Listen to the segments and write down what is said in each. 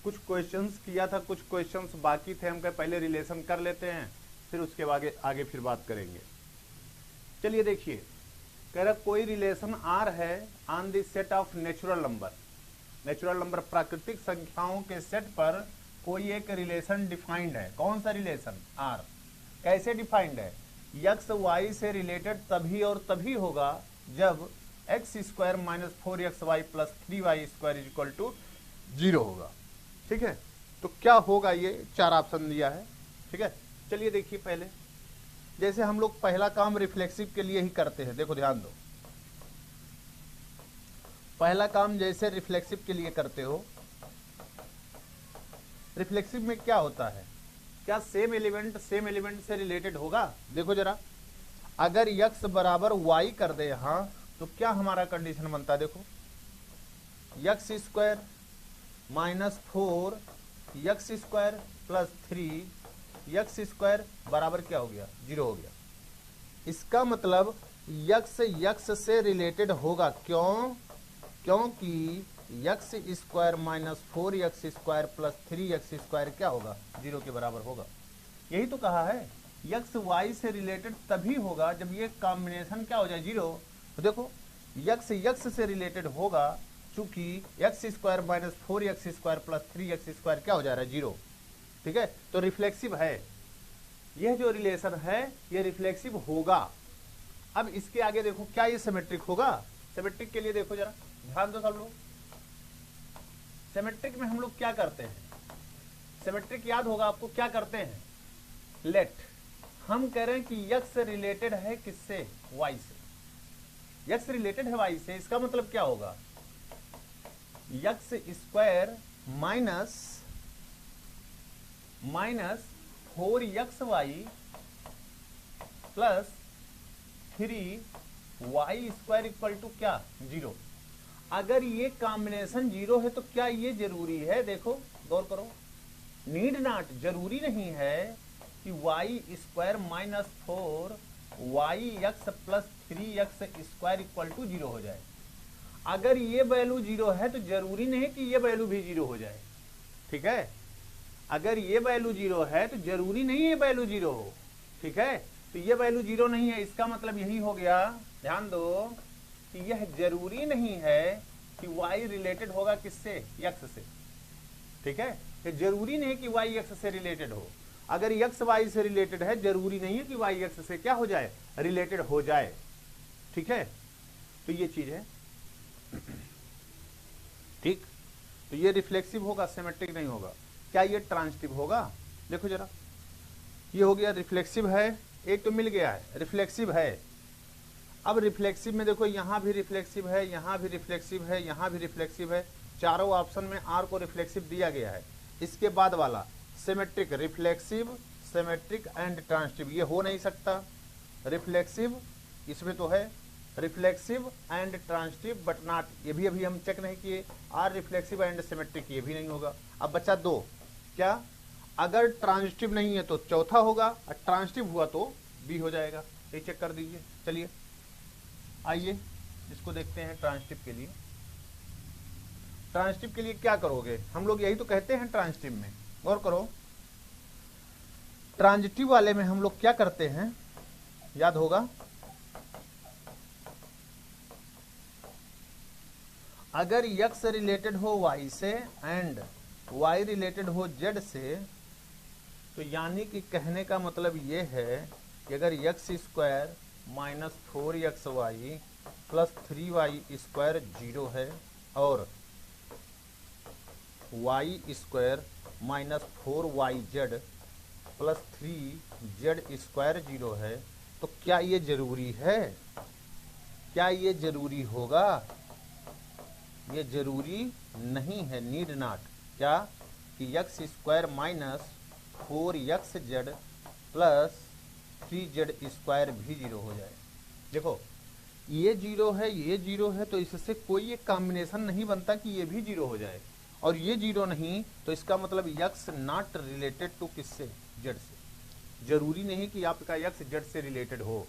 कुछ क्वेश्चंस किया था, कुछ क्वेश्चंस बाकी थे, हम कहे पहले रिलेशन कर लेते हैं, फिर उसके आगे फिर बात करेंगे। चलिए देखिए, कह रहा कोई रिलेशन आर है on the set of natural number. Natural number प्राकृतिक संख्याओं के सेट पर कोई एक रिलेशन डिफाइंड है। कौन सा रिलेशन? आर। कैसे डिफाइंड है? एक्स वाई से रिलेटेड तभी और तभी होगा जब X square minus 4xy plus 3y square is equal to 0 होगा। ठीक है, तो क्या होगा, ये 4 ऑप्शन दिया है। ठीक है, चलिए देखिए, पहले जैसे हम लोग पहला काम रिफ्लेक्सिव के लिए ही करते हैं, देखो ध्यान दो, पहला काम जैसे रिफ्लेक्सिव के लिए करते हो, रिफ्लेक्सिव में क्या होता है, क्या सेम एलिमेंट से रिलेटेड होगा? देखो जरा, अगर x बराबर y कर दे यहां, तो क्या हमारा कंडीशन बनता है? देखो, x square minus 4 x square plus 3 x square बराबर क्या हो गया? 0 हो गया। इसका मतलब x से रिलेटेड होगा। क्यों? क्योंकि x square minus 4x square plus 3x square क्या होगा? 0 के बराबर होगा। यही तो कहा है, एक्स वाई से रिलेटेड तभी होगा जब ये कॉम्बिनेशन क्या हो जाए? 0। तो देखो, एक्स से रिलेटेड होगा चूंकि x square minus 4x square plus 3x square क्या हो जा रहा है? 0। ठीक है, तो रिफ्लेक्सिव है। यह जो रिलेशन है ये रिफ्लेक्सिव होगा। अब इसके आगे देखो, क्या ये सिमेट्रिक होगा? सिमेट्रिक के लिए देखो जरा, ध्यान दो सब लोग। सिमेट्रिक में हम लोग क्या करते हैं? सिमेट्रिक याद होगा आपको, क्या करते हैं? लेट, हम कह रहे हैं कि x रिलेटेड है किससे? y से। x रिलेटेड है y से, इसका मतलब क्या होगा? X square minus 4xy plus 3y square equal to क्या? 0। अगर ये कॉम्बिनेशन 0 है तो क्या ये जरूरी है? देखो गौर करो, नीड नॉट, जरूरी नहीं है कि y square minus 4y plus 3x square equal to 0 हो जाए। अगर ये वैल्यू 0 है तो जरूरी नहीं कि ये वैल्यू भी 0 हो जाए। ठीक है, अगर ये वैल्यू 0 है तो जरूरी नहीं है वैल्यू 0 हो। ठीक है, तो ये वैल्यू 0 नहीं है, इसका मतलब यही हो गया, ध्यान दो, कि यह जरूरी नहीं है कि y रिलेटेड होगा किससे? x से। ठीक है, ये जरूरी नहीं कि y x से रिलेटेड हो। अगर x y से रिलेटेड है, जरूरी नहीं है कि y x से क्या हो जाए? रिलेटेड हो जाए। ठीक है, तो ये चीज है। ठीक, तो ये रिफ्लेक्सिव होगा, सिमेट्रिक नहीं होगा। क्या ये ट्रांजिटिव होगा? देखो जरा, ये हो गया रिफ्लेक्सिव है, एक तो मिल गया है, रिफ्लेक्सिव है। अब रिफ्लेक्सिव में देखो, यहां भी रिफ्लेक्सिव है, यहां भी रिफ्लेक्सिव है, यहां भी रिफ्लेक्सिव है। चारों ऑप्शन में आर को रिफ्लेक्सिव दिया गया है। इसके बाद वाला symmetric, reflexive, symmetric and transitive, ये हो नहीं सकता। रिफ्लेक्सिव इसमें तो है, reflexive and transitive but not, ये भी अभी हम चेक नहीं किए। आर रिफ्लेक्सिव एंड सिमेट्रिक, ये भी नहीं होगा। अब बचा 2, क्या? अगर ट्रांजिटिव नहीं है तो चौथा होगा, और ट्रांजिटिव हुआ तो बी हो जाएगा। ये चेक कर दीजिए। चलिए आइए इसको देखते हैं। ट्रांजिटिव के लिए, ट्रांजिटिव के लिए क्या करोगे? हम लोग यही तो कहते हैं ट्रांजिटिव में, गौर करो। ट्रांजिटिव वाले में हम लोग क्या करते हैं, याद होगा, अगर x रिलेटेड हो y से एंड y रिलेटेड हो z से, तो यानी कि कहने का मतलब ये है कि अगर x square minus 4xy plus 3y square 0 है और y square minus 4yz plus 3z square 0 है, तो क्या ये जरूरी है? क्या ये जरूरी होगा? ये जरूरी नहीं है, नीड नॉट। क्या? कि x square minus 4xz plus 3z square भी 0 हो जाए। देखो, ये 0 है, ये 0 है, तो इससे कोई एक कॉम्बिनेशन नहीं बनता कि ये भी 0 हो जाए। और ये 0 नहीं, तो इसका मतलब x नॉट रिलेटेड टू किससे? z से। जरूरी नहीं कि आपका x z से रिलेटेड हो।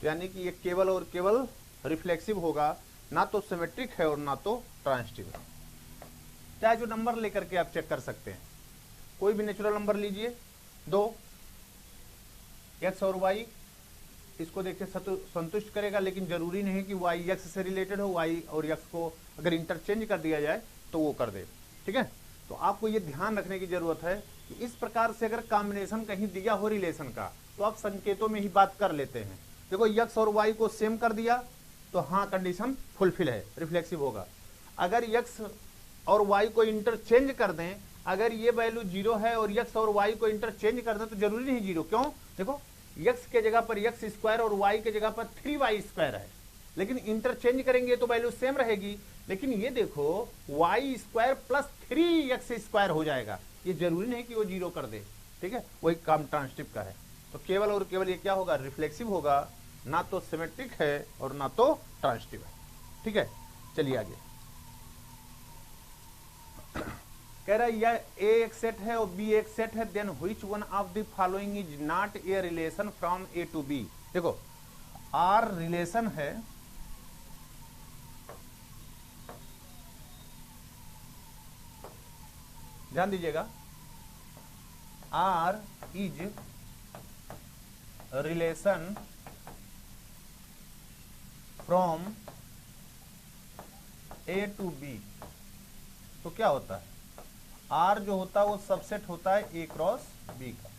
तो यानी कि ये केवल और केवल रिफ्लेक्सिव होगा, ना तो सिमेट्रिक है और ना तो ट्रांजिटिव है। चाहे जो नंबर लेकर के आप चेक कर सकते हैं, कोई भी नेचुरल नंबर लीजिए, दो, एक्स और वाई इसको देखिए संतुष्ट करेगा, लेकिन जरूरी नहीं कि वाई एक्स से रिलेटेड हो, वाई और एक्स को अगर इंटरचेंज कर दिया जाए तो वो कर दे। ठीक है, तो आपको ये ध्यान रखने की जरूरत है कि इस प्रकार से अगर कॉम्बिनेशन कहीं दिया हो रिलेशन का तो आप संकेतों में ही बात कर लेते हैं। देखो एक्स और वाई को सेम कर दिया तो हाँ कंडीशन फुलफिल है, रिफ्लेक्सिव होगा। अगर एक्स और वाई को इंटरचेंज कर दें, अगर ये वैल्यू 0 है और एक्स और वाई को इंटरचेंज कर दें तो जरूरी नहीं 0, क्यों? देखो एक्स के जगह पर एक्स स्क्वायर और वाई के जगह पर 3y स्क्वायर है, लेकिन इंटरचेंज करेंगे तो वैल्यू सेम रहेगी। लेकिन ये देखो Y square plus 3x square हो जाएगा, ये जरूरी नहीं कि वो 0 कर दे। ठीक है, वही काम ट्रांसटिव का है। तो केवल और केवल ये क्या होगा, रिफ्लेक्सिव होगा, ना तो सिमेट्रिक है और ना तो ट्रांसटिव है। ठीक है, चलिए आगे। कह रहा है यह ए एक सेट है और बी एक सेट है, then which one of the following is not a relation from A to B. देखो आर रिलेशन है, ध्यान दीजिएगा, R is relation from A to B. तो क्या होता है, आर जो होता है वो सबसेट होता है ए क्रॉस बी का।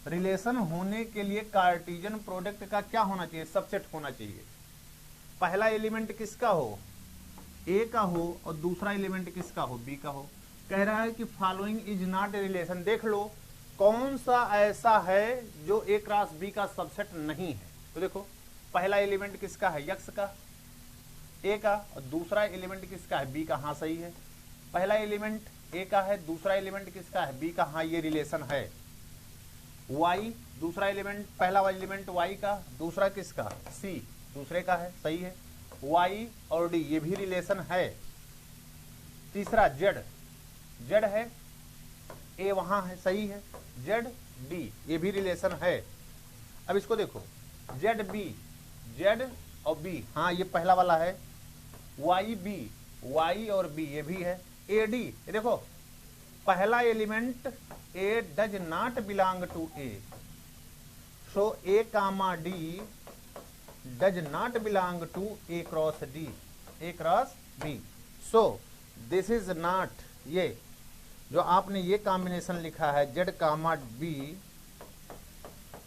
रिलेशन होने के लिए कार्टेशियन प्रोडक्ट का क्या होना चाहिए, सबसेट होना चाहिए। पहला एलिमेंट किसका हो, ए का हो, और दूसरा एलिमेंट किसका हो, बी का हो। कह रहा है कि following is not a relation, देख लो कौन सा ऐसा है जो ए क्रॉस बी का सबसेट नहीं है। तो देखो पहला एलिमेंट किसका है, यक्स का, ए का, और दूसरा एलिमेंट किसका है, बी का। हाँ सही है, पहला एलिमेंट ए का है, दूसरा एलिमेंट किसका है, बी का। हाँ ये रिलेशन है। वाई दूसरा एलिमेंट, पहला वाला एलिमेंट वाई का, दूसरा किसका, सी दूसरे का है, सही है। वाई और डी ये भी रिलेशन है। तीसरा जेड, जेड है, ए वहां है, सही है। जेड डी ये भी रिलेशन है। अब इसको देखो जेड बी, जेड और बी, हाँ ये पहला वाला है। वाई बी, वाई और बी ये भी है। ए डी, ये देखो पहला element A does not belong to A, so A comma D does not belong to A cross D, A cross B. So this is not, ये जो आपने ये कॉम्बिनेशन लिखा है Z comma B,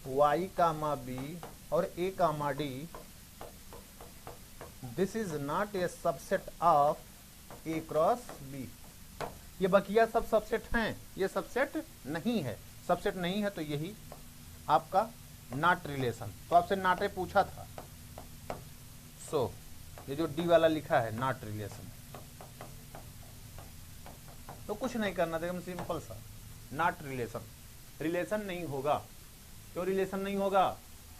Y comma B और A comma D, this is not a subset of A cross B. ये बकिया सब सबसेट हैं, ये सबसेट नहीं है। सबसेट नहीं है तो यही आपका नॉट रिलेशन। तो आपसे नॉटे पूछा था, सो ये जो डी वाला लिखा है नॉट रिलेशन, तो कुछ नहीं करना, एकदम सिंपल सा, नॉट रिलेशन, रिलेशन नहीं होगा। क्यों रिलेशन नहीं होगा,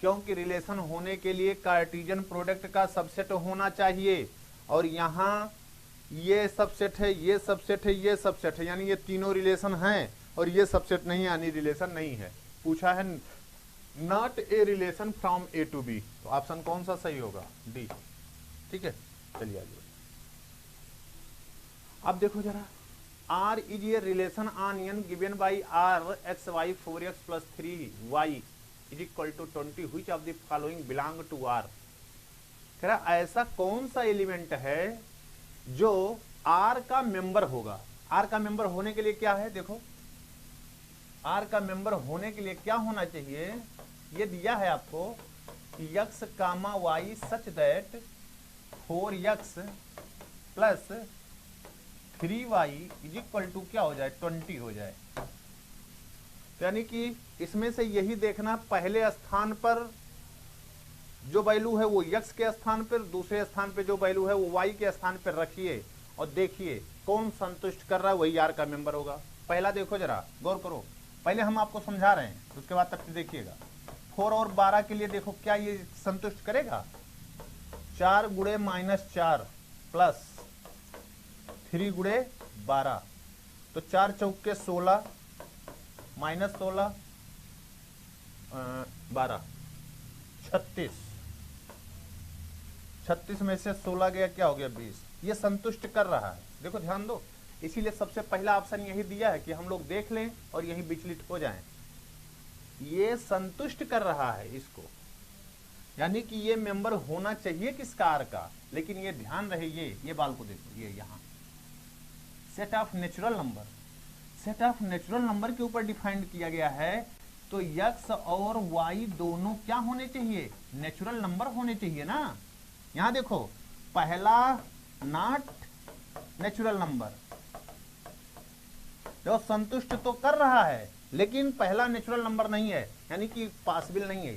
क्योंकि रिलेशन होने के लिए कार्टेशियन प्रोडक्ट का सबसेट होना चाहिए, और यहां ये सबसेट है, ये सबसेट है, ये सबसेट है, यानी ये तीनों रिलेशन हैं, और ये सबसेट नहीं यानी रिलेशन नहीं है। पूछा है not a relation from A to B, तो ऑप्शन कौन सा सही होगा, डी। ठीक है, चलिए आगे। अब देखो जरा, R is a relation on N given by R X Y 4x plus 3y is equal to 20 which of the following belong to R. कह रहा ऐसा कौन सा एलिमेंट है जो आर का मेंबर होगा। आर का मेंबर होने के लिए क्या है, देखो आर का मेंबर होने के लिए क्या होना चाहिए, ये दिया है आपको x comma Y such that 4x plus 3y is equal to क्या हो जाए, 20 हो जाए। यानी कि इसमें से यही देखना, पहले स्थान पर जो वैल्यू है वो x के स्थान पर, दूसरे स्थान पे जो वैल्यू है वो y के स्थान पर रखिए और देखिए कौन संतुष्ट कर रहा है, वही आर का मेंबर होगा। पहला देखो जरा, गौर करो, पहले हम आपको समझा रहे हैं, उसके बाद तब देखिएगा। 4 और 12 के लिए देखो क्या ये संतुष्ट करेगा, 4 गुणे -4 प्लस 3 गुणे 12, तो 4 चौके 16 -16 12 36 में से 16 गया, क्या हो गया 20। ये संतुष्ट कर रहा है। देखो ध्यान दो, इसीलिए सबसे पहला ऑप्शन यही दिया है कि हम लोग देख लें और यही विचलित हो जाएं। ये संतुष्ट कर रहा है इसको, यानी कि ये मेंबर होना चाहिए किस कार का, लेकिन ये ध्यान रहे ये बाल को देखो, ये यहां set of natural number, set of natural number के ऊपर डिफाइंड किया गया है। तो x और y दोनों क्या होने चाहिए, नेचुरल नंबर होने चाहिए ना। यहां देखो पहला नॉट नेचुरल नंबर, जो संतुष्ट तो कर रहा है लेकिन पहला नेचुरल नंबर नहीं है, यानी कि पॉसिबल नहीं है,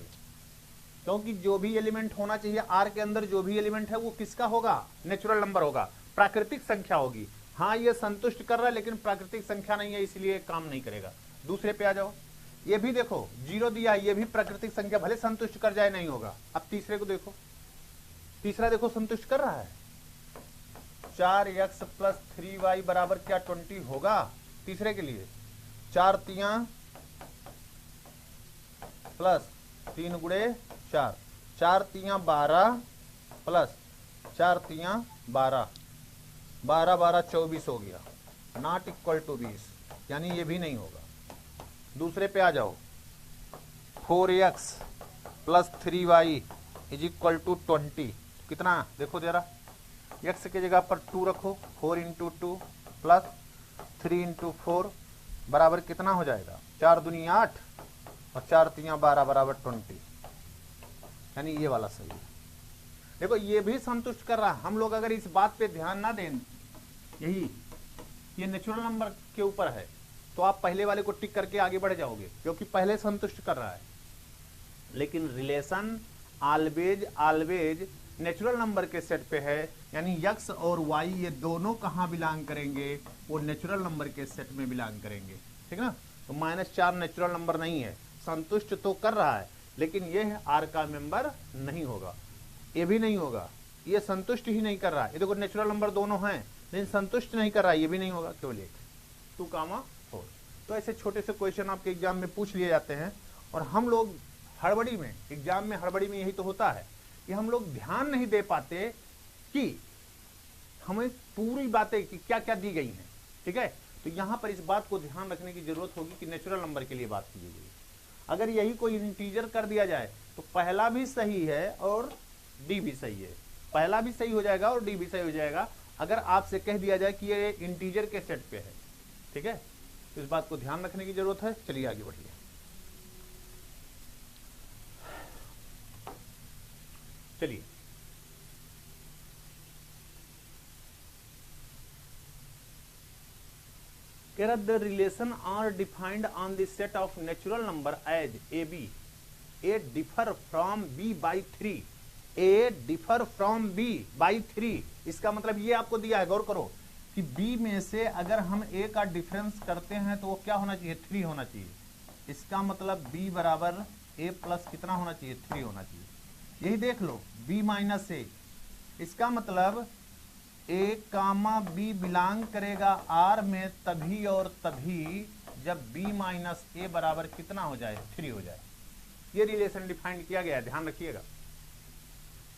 क्योंकि जो भी एलिमेंट होना चाहिए आर के अंदर, जो भी एलिमेंट है वो किसका होगा, नेचुरल नंबर होगा, प्राकृतिक संख्या होगी। हाँ ये संतुष्ट कर रहा है लेकिन प्राकृतिक संख्या नहीं है, इसलिए काम नहीं करेगा। दूसरे पे आ जाओ, ये भी देखो 0 दिया, ये भी प्राकृतिक संख्या, भले संतुष्ट कर जाए नहीं होगा। अब तीसरे को देखो, तीसरा देखो संतुष्ट कर रहा है, 4x + 3y बराबर क्या 20 होगा। तीसरे के लिए 4 तियां प्लस 3 गुणे 4, 4 तियां 12 प्लस 4 तियां 12, 12 12 24 हो गया, नॉट इक्वल टू 20, यानी ये भी नहीं होगा। दूसरे पे आ जाओ, 4x + 3y = 20, कितना देखो जरा, x की जगह पर 2 रखो, 4 × 2 प्लस 3 × 4 बराबर कितना हो जाएगा, 4 दूनी 8 और 4 तियां 12 बराबर 20, यानी ये वाला सही है। देखो ये भी संतुष्ट कर रहा है। हम लोग अगर इस बात पे ध्यान ना दें, यही ये नेचुरल नंबर के ऊपर है, तो आप पहले वाले को टिक करके आगे बढ़ जाओगे, क्योंकि पहले संतुष्ट कर रहा है। लेकिन रिलेशन ऑलवेज नेचुरल नंबर के सेट पे है, यानी x और y ये दोनों कहां बिलोंग करेंगे, वो नेचुरल नंबर के सेट में बिलोंग करेंगे, ठीक ना। तो -4 नेचुरल नंबर नहीं है, संतुष्ट तो कर रहा है लेकिन यह r का मेंबर नहीं होगा, ये भी नहीं होगा, ये संतुष्ट ही नहीं कर रहा है। ये देखो नेचुरल नंबर दोनों हैं लेकिन संतुष्ट नहीं कर रहा है, ये भी नहीं होगा, केवल 1, 2, 4। तो ऐसे छोटे से क्वेश्चन आपके एग्जाम में पूछ लिए जाते हैं, और हम लोग हड़बड़ी में, एग्जाम में हड़बड़ी में यही तो होता है कि हम लोग ध्यान नहीं दे पाते कि हमें पूरी बातें कि क्या क्या दी गई हैं, ठीक है। तो यहां पर इस बात को ध्यान रखने की जरूरत होगी कि नेचुरल नंबर के लिए बात की गई है। अगर यही कोई इंटीजर कर दिया जाए तो पहला भी सही है और डी भी सही है, पहला भी सही हो जाएगा और डी भी सही हो जाएगा, अगर आपसे कह दिया जाए कि ये इंटीजर के सेट पे है, ठीक है। तो इस बात को ध्यान रखने की जरूरत है। चलिए आगे बढ़िए। चलिए कह रहा the relation R defined on the set of natural number as A B, A differ from B by 3, A differ from B by 3। इसका मतलब ये आपको दिया है, गौर करो कि b में से अगर हम a का डिफरेंस करते हैं तो वो क्या होना चाहिए, 3 होना चाहिए। इसका मतलब b बराबर a प्लस कितना होना चाहिए, 3 होना चाहिए। यही देख लो b माइनस a, इसका मतलब a कामा b बिलोंग करेगा r में तभी और तभी जब b माइनस a बराबर कितना हो जाए, 3 हो जाए। ये रिलेशन डिफाइन किया गया है, ध्यान रखिएगा,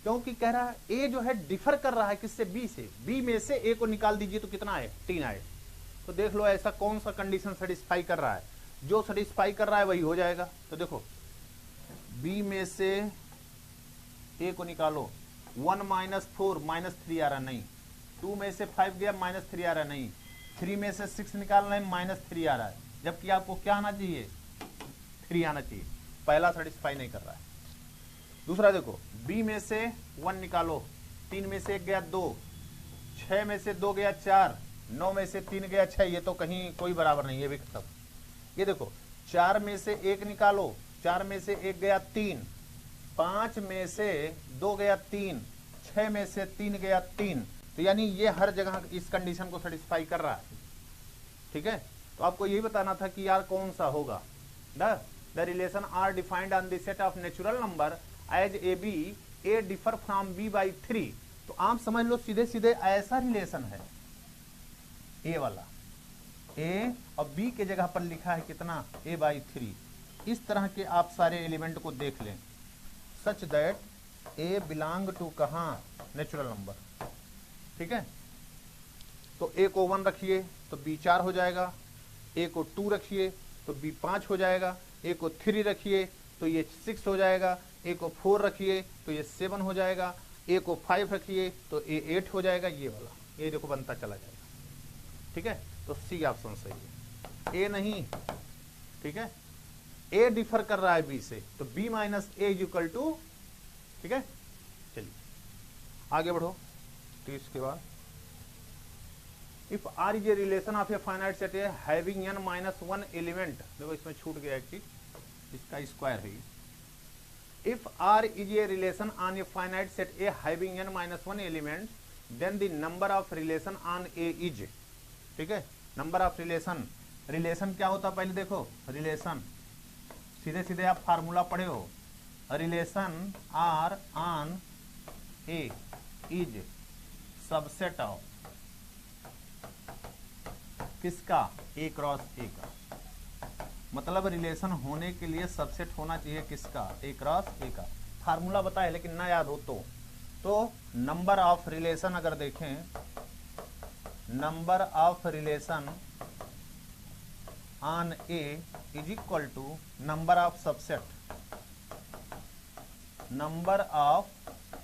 क्योंकि कह रहा है a जो है डिफर कर रहा है किससे, b से, b में से a को निकाल दीजिए तो कितना आए, 3 आए। तो देख लो ऐसा कौन सा कंडीशन सेटिस्फाई कर रहा है, जो सेटिस्फाई कर रहा है वही हो जाएगा। तो देखो b में से a को निकालो, 1 - 4 -3 आ रहा नहीं, 2 में से 5 गया -3 आ रहा नहीं, 3 में से 6 निकालना है -3 आ रहा है, जबकि आपको क्या आना चाहिए, 3 आना चाहिए। पहला सेटिस्फाई नहीं कर रहा है। दूसरा देखो b में से 1 निकालो, 3 में से 1 गया 2, 6 में से 2 गया 4, 9 में से 3 गया 6, ये तो कहीं कोई बराबर नहीं, ये भी खत्म। ये देखो 4 में से 1 निकालो, 4 में से 1 गया 3, 5 में से 2 गया 3, 6 में से 3 गया 3, तो यानी ये हर जगह इस कंडीशन को सेटिस्फाई कर रहा है, ठीक है। तो आपको यही बताना था कि यार कौन सा होगा। The relation R defined on the set of natural number as A B, A differ from B by 3। तो आप समझ लो सीधे सीधे ऐसा रिलेशन है, ए वाला, ए और बी के जगह पर लिखा है कितना, ए बाई 3। इस तरह के आप सारे एलिमेंट को देख लें, such that A belong to कहां, नेचुरल नंबर, ठीक है। तो ए को 1 रखिए तो बी 4 हो जाएगा, ए को 2 रखिए तो बी 5 हो जाएगा, ए को 3 रखिए तो ये 6 हो जाएगा, ए को 4 रखिए तो ये 7 हो जाएगा, ए को 5 रखिए तो ए 8 हो जाएगा, ये वाला ये देखो बनता चला जाएगा। ठीक है, तो सी ऑप्शन सही है, ए नहीं। ठीक है, ए डिफर कर रहा है बी से, तो B minus A is equal to, ठीक है। चलिए आगे बढ़ो। तो इसके बाद if R is a relation of A finite set A having n minus 1 element, देखो इसमें छूट गया एक चीज, इसका स्क्वायर है। If R is a relation on A finite set A having n minus 1 element, then the number of relation on A is, ठीक है। नंबर ऑफ रिलेशन, रिलेशन क्या होता है पहले देखो, रिलेशन सीधे सीधे आप फार्मूला पढ़े हो, relation R on A is subset of किसका, ए क्रॉस ए का। मतलब रिलेशन होने के लिए सबसेट होना चाहिए किसका, ए क्रॉस ए का। फार्मूला बताए लेकिन ना याद हो तो नंबर ऑफ रिलेशन अगर देखें, number of relation on A is equal to number of subset, number of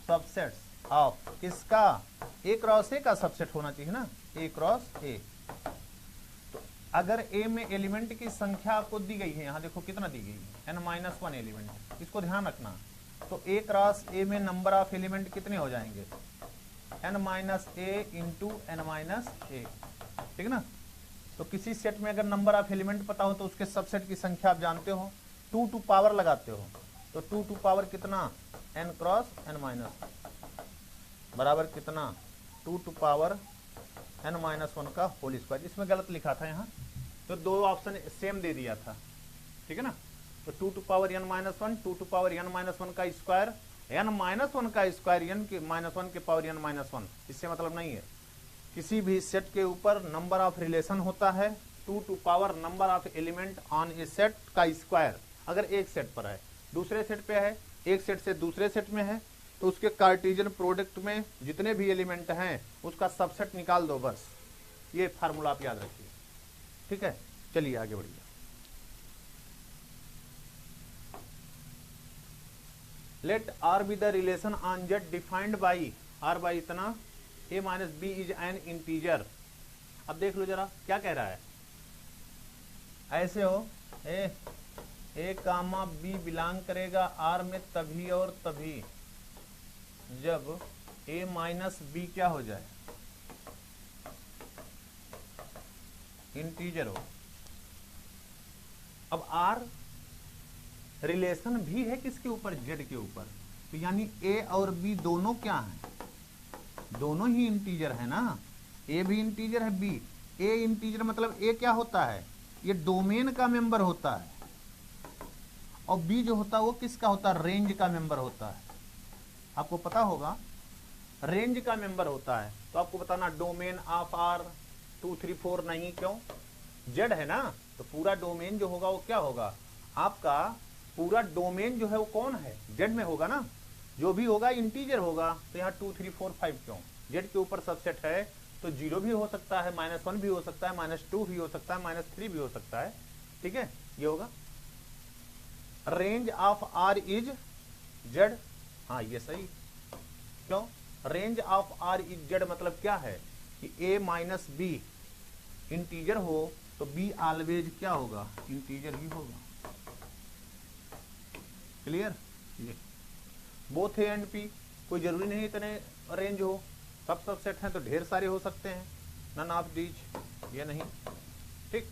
subsets of किसका, ए क्रॉस ए का सबसेट होना चाहिए ना, ए क्रॉस ए। तो अगर ए में एलिमेंट की संख्या आपको दी गई है, यहां देखो कितना दी गई है, n-1 एलिमेंट, इसको ध्यान रखना। तो ए क्रॉस ए में नंबर ऑफ एलिमेंट कितने हो जाएंगे, n-a इंटू n-a, ठीक ना। तो किसी सेट में अगर नंबर ऑफ एलिमेंट पता हो तो उसके सबसेट की संख्या आप जानते हो, 2 टू पावर लगाते हो, तो 2 टू पावर कितना, n क्रॉस n- बराबर कितना, 2 टू पावर n-1 का होल स्क्वायर। इसमें गलत लिखा था यहाँ, तो दो ऑप्शन सेम दे दिया था, ठीक है ना। तो 2 two power n-1, 2 two power n-1 का स्क्वायर, n-1 का स्क्वायर n के -1 के पावर n-1, इससे मतलब नहीं है। किसी भी सेट के ऊपर नंबर ऑफ रिलेशन होता है 2 two power number of element on A set का स्क्वायर। अगर एक सेट पर है, दूसरे सेट पे है, एक सेट से दूसरे सेट में है, तो उसके कार्टेशियन प्रोडक्ट में जितने भी एलिमेंट हैं उसका सबसेट निकाल दो, बस। ये फार्मूला आप याद रखिए, ठीक है। चलिए आगे बढ़िए। Let R be the relation on Z defined by R by इतना a minus B is an integer. अब देख लो जरा क्या कह रहा है, ऐसे हो ए कामा बी बिलोंग करेगा आर में तभी और तभी जब a माइनस बी क्या हो जाए, इंटीजर हो। अब आर रिलेशन भी है किसके ऊपर, जेड के ऊपर, तो यानी ए और बी दोनों क्या हैं, दोनों ही इंटीजर है ना। ए भी इंटीजर है, बी। ए इंटीजर मतलब ए क्या होता है, ये डोमेन का मेंबर होता है, और बी जो होता है वो किसका होता है, रेंज का मेंबर होता है। आपको पता होगा रेंज का मेंबर होता है, तो आपको बताना डोमेन ऑफ आर 2 3 4 नहीं, क्यों, जेड है ना, तो पूरा डोमेन जो होगा वो क्या होगा, आपका पूरा डोमेन जो है वो कौन है, जेड में होगा ना। जो भी होगा इंटीजर होगा, तो यहाँ 2 3 4 5 क्यों, जेड के ऊपर सबसेट है, तो 0 भी हो सकता है, -1 भी हो सकता है, -2 भी हो सकता है, -3 भी हो सकता है, ठीक है। ये होगा range of R is Z, हाँ ये सही, क्यों, range of R is Z मतलब क्या है कि a माइनस बी इंटीजर हो तो b ऑलवेज क्या होगा, इंटीजर ही होगा। क्लियर, ये बोथ ए एंड पी, कोई जरूरी नहीं इतने रेंज हो, सब सबसेट हैं तो ढेर सारे हो सकते हैं, नन ऑफ दीज, ये नहीं, ठीक।